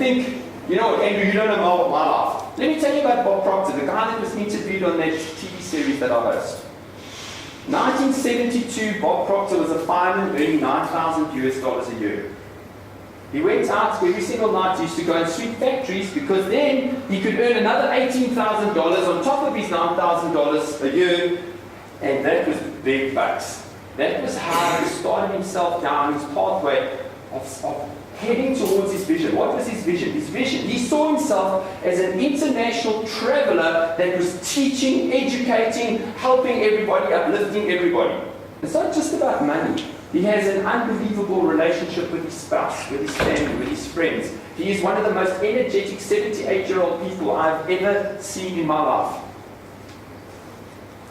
think, you know, Andrew, you don't know my life. Let me tell you about Bob Proctor, the guy that was interviewed on that TV series that I host. 1972, Bob Proctor was a fireman earning $9,000 a year. He went out every single night, he used to go and sweep factories because then he could earn another $18,000 on top of his $9,000 a year, and that was big bucks. That was how he started himself down his pathway of heading towards his vision. What was his vision? His vision, he saw himself as an international traveler that was teaching, educating, helping everybody, uplifting everybody. It's not just about money. He has an unbelievable relationship with his spouse, with his family, with his friends. He is one of the most energetic 78-year-old people I've ever seen in my life.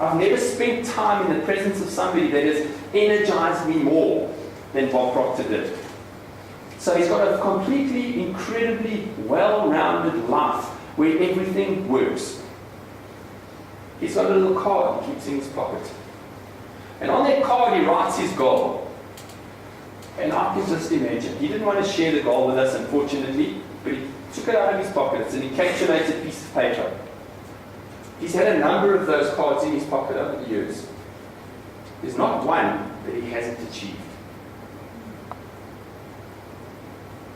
I've never spent time in the presence of somebody that has energized me more than Bob Proctor did. So he's got a completely, incredibly well-rounded life where everything works. He's got a little card he keeps in his pocket. And on that card he writes his goal. And I can just imagine, he didn't want to share the goal with us, unfortunately, but he took it out of his pocket. It's an encapsulated piece of paper. He's had a number of those cards in his pocket over the years. There's not one that he hasn't achieved.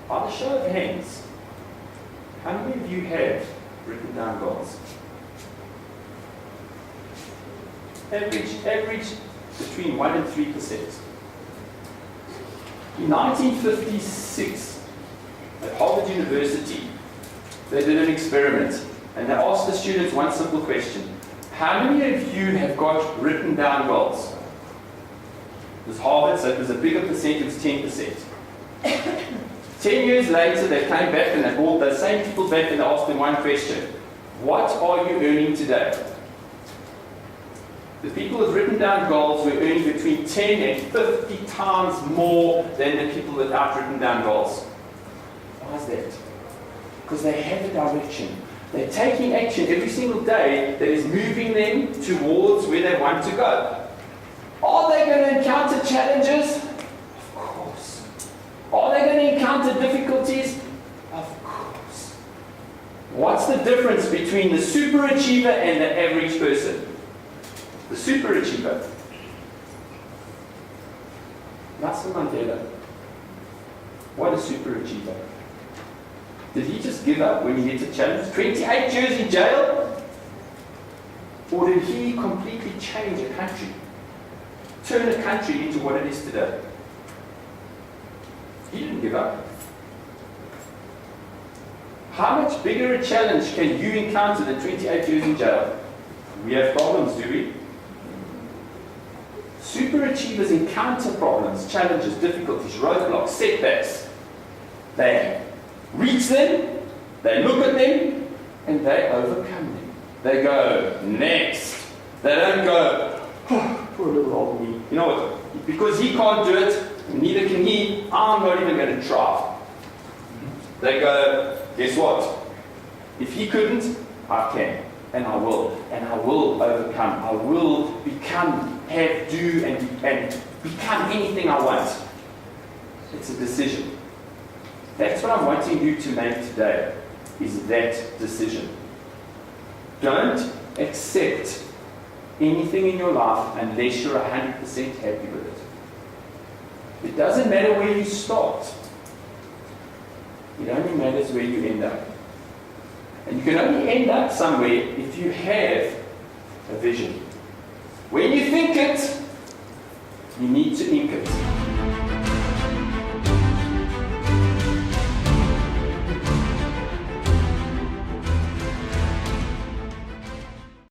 On a show of hands, how many of you have written down goals? Average between 1 and 3%. In 1956, at Harvard University, they did an experiment, and they asked the students one simple question. How many of you have got written down goals? It was Harvard, so it was a bigger percent, it was 10%. 10 years later, they came back and they brought those same people back and they asked them one question. What are you earning today? The people who've written down goals were earning between 10 and 50 times more than the people without written down goals. Why is that? Because they have a direction. They're taking action every single day that is moving them towards where they want to go. Are they going to encounter challenges? Of course. Are they going to encounter difficulties? Of course. What's the difference between the superachiever and the average person? The superachiever. Nelson Mandela. What a superachiever. Did he just give up when he hit a challenge? 28 years in jail? Or did he completely change a country? Turn a country into what it is today? He didn't give up. How much bigger a challenge can you encounter than 28 years in jail? We have problems, do we? Superachievers encounter problems, challenges, difficulties, roadblocks, setbacks. They reach them, they look at them, and they overcome them. They go, next. They don't go, oh, poor little old me. You know what? Because he can't do it, neither can he, I'm not even going to try. They go, guess what? If he couldn't, I can. And I will overcome. I will become, have, do, and become anything I want. It's a decision. That's what I'm wanting you to make today, is that decision. Don't accept anything in your life unless you're 100% happy with it. It doesn't matter where you start. It only matters where you end up. And you can only end up somewhere if you have a vision. When you think it, you need to ink it.